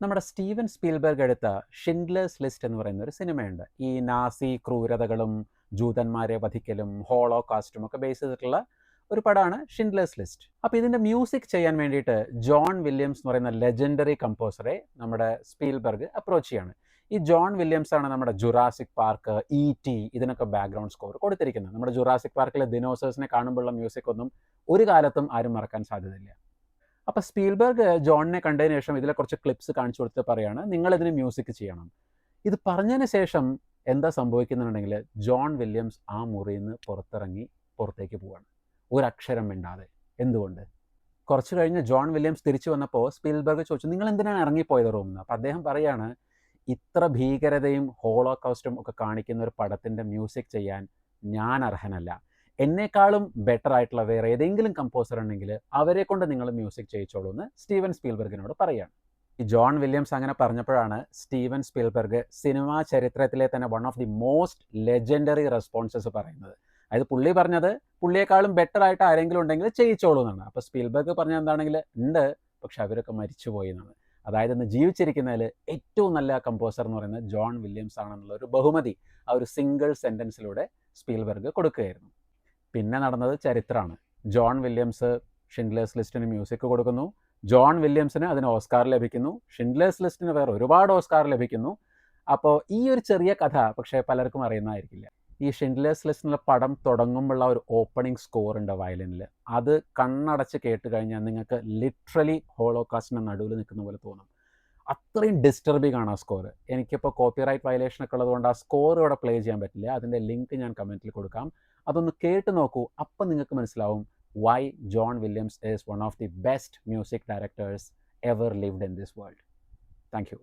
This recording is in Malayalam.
നമ്മുടെ സ്റ്റീവൻ സ്പീൽബർഗ് എടുത്ത ഷിൻഡ്ലേഴ്സ് ലിസ്റ്റ് എന്ന് പറയുന്ന ഒരു സിനിമയുണ്ട്. ഈ നാസി ക്രൂരതകളും ജൂതന്മാരെ വധിക്കലും ഹോളോകാസ്റ്റും ഒക്കെ ബേസ് ചെയ്തിട്ടുള്ള ഒരു പടമാണ് ഷിൻഡ്ലേഴ്സ് ലിസ്റ്റ്. അപ്പോൾ ഇതിൻ്റെ മ്യൂസിക് ചെയ്യാൻ വേണ്ടിയിട്ട് ജോൺ വില്യംസ് എന്ന് പറയുന്ന ലെജൻഡറി കമ്പോസറെ നമ്മുടെ സ്പീൽബർഗ് അപ്രോച്ച് ചെയ്യാണ്. ഈ ജോൺ വില്യംസ് ആണ് നമ്മുടെ ജുറാസിക് പാർക്ക്, E.T. ഇതിനൊക്കെ ബാക്ക്ഗ്രൗണ്ട് സ്കോർ കൊടുത്തിരിക്കുന്നത്. നമ്മുടെ ജുറാസിക് പാർക്കിലെ ദിനോസേഴ്സിനെ കാണുമ്പോഴുള്ള മ്യൂസിക് ഒന്നും ഒരു കാലത്തും ആരും മറക്കാൻ സാധ്യതയില്ല. അപ്പോൾ സ്പീൽബർഗ് ജോണിനെ കണ്ടതിന് ശേഷം ഇതിലെ കുറച്ച് ക്ലിപ്സ് കാണിച്ചു കൊടുത്ത് പറയാണ്, നിങ്ങളിതിന് മ്യൂസിക് ചെയ്യണം. ഇത് പറഞ്ഞതിന് ശേഷം എന്താ സംഭവിക്കുന്നുണ്ടെങ്കിൽ ജോൺ വില്യംസ് ആ മുറിയിൽ നിന്ന് പുറത്തേക്ക് പോവാണ്, ഒരക്ഷരം മിണ്ടാതെ. എന്തുകൊണ്ട്? കുറച്ച് കഴിഞ്ഞ് ജോൺ വില്യംസ് തിരിച്ചു വന്നപ്പോൾ സ്പീൽബർഗ് ചോദിച്ചു, നിങ്ങൾ എന്തിനാണ് ഇറങ്ങിപ്പോയത് റൂമിൽ നിന്ന്? അപ്പോൾ അദ്ദേഹം പറയാണ്, ഇത്ര ഭീകരതയും ഹോളോകോസ്റ്റും ഒക്കെ കാണിക്കുന്ന ഒരു പടത്തിൻ്റെ മ്യൂസിക് ചെയ്യാൻ ഞാൻ അർഹനല്ല. എന്നെക്കാളും ബെറ്റർ ആയിട്ടുള്ള വേറെ ഏതെങ്കിലും കമ്പോസർ ഉണ്ടെങ്കിൽ അവരെ കൊണ്ട് നിങ്ങൾ മ്യൂസിക് ചെയ്യിച്ചോളൂ എന്ന് സ്റ്റീവൻ സ്പീൽബർഗിനോട് പറയുകയാണ്. ഈ ജോൺ വില്യംസ് അങ്ങനെ പറഞ്ഞപ്പോഴാണ് സ്റ്റീവൻ സ്പീൽബർഗ് സിനിമാ ചരിത്രത്തിലെ തന്നെ one of the most legendary responses പറയുന്നത്. അതായത് പുള്ളി പറഞ്ഞത് പുള്ളിയെക്കാളും ബെറ്റർ ആയിട്ട് ആരെങ്കിലും ഉണ്ടെങ്കിൽ ചെയ്യിച്ചോളൂ എന്നാണ്. അപ്പോൾ സ്പീൽബർഗ് പറഞ്ഞത് എന്താണെങ്കിൽ ഉണ്ട്, പക്ഷെ അവരൊക്കെ മരിച്ചുപോയി എന്നാണ്. അതായത് ഇന്ന് ജീവിച്ചിരിക്കുന്നതിൽ ഏറ്റവും നല്ല കമ്പോസർ എന്ന് പറയുന്നത് ജോൺ വില്യംസ് ആണെന്നുള്ള ഒരു ബഹുമതി ആ ഒരു സിംഗിൾ സെൻറ്റൻസിലൂടെ സ്പീൽബർഗ് കൊടുക്കുകയായിരുന്നു. പിന്നെ നടന്നത് ചരിത്രമാണ്. ജോൺ വില്യംസ് ഷിൻഡ്ലേഴ്സ് ലിസ്റ്റിന് മ്യൂസിക് കൊടുക്കുന്നു. ജോൺ വില്യംസിന് അതിന് ഓസ്കാർ ലഭിക്കുന്നു. ഷിൻഡ്ലേഴ്സ് ലിസ്റ്റിന് വേറെ ഒരുപാട് ഓസ്കാർ ലഭിക്കുന്നു. അപ്പോൾ ഈ ഒരു ചെറിയ കഥ പക്ഷേ പലർക്കും അറിയുന്നതായിരിക്കില്ല. ഈ ഷിൻഡ്ലേഴ്സ് ലിസ്റ്റിനുള്ള പടം തുടങ്ങുമ്പോഴുള്ള ഒരു ഓപ്പണിംഗ് സ്കോർ ഉണ്ട് വയലിനിൽ. അത് കണ്ണടച്ച് കേട്ട് കഴിഞ്ഞാൽ നിങ്ങൾക്ക് ലിറ്ററലി ഹോളോകാസ്റ്റിൻ്റെ നടുവിൽ നിൽക്കുന്ന പോലെ തോന്നും. അത്രയും ഡിസ്റ്റർബിംഗ് ആണ് ആ സ്കോർ. എനിക്കിപ്പോൾ കോപ്പിറൈറ്റ് വയലേഷൻ ഒക്കെ ഉള്ളതുകൊണ്ട് ആ സ്കോർ ഇവിടെ പ്ലേ ചെയ്യാൻ പറ്റില്ല. അതിൻ്റെ ലിങ്ക് ഞാൻ കമൻറ്റിൽ കൊടുക്കാം. അതൊന്ന് കേട്ട് നോക്കൂ. അപ്പം നിങ്ങൾക്ക് മനസ്സിലാവും why John Williams is one of the best music directors ever lived in this world. Thank you.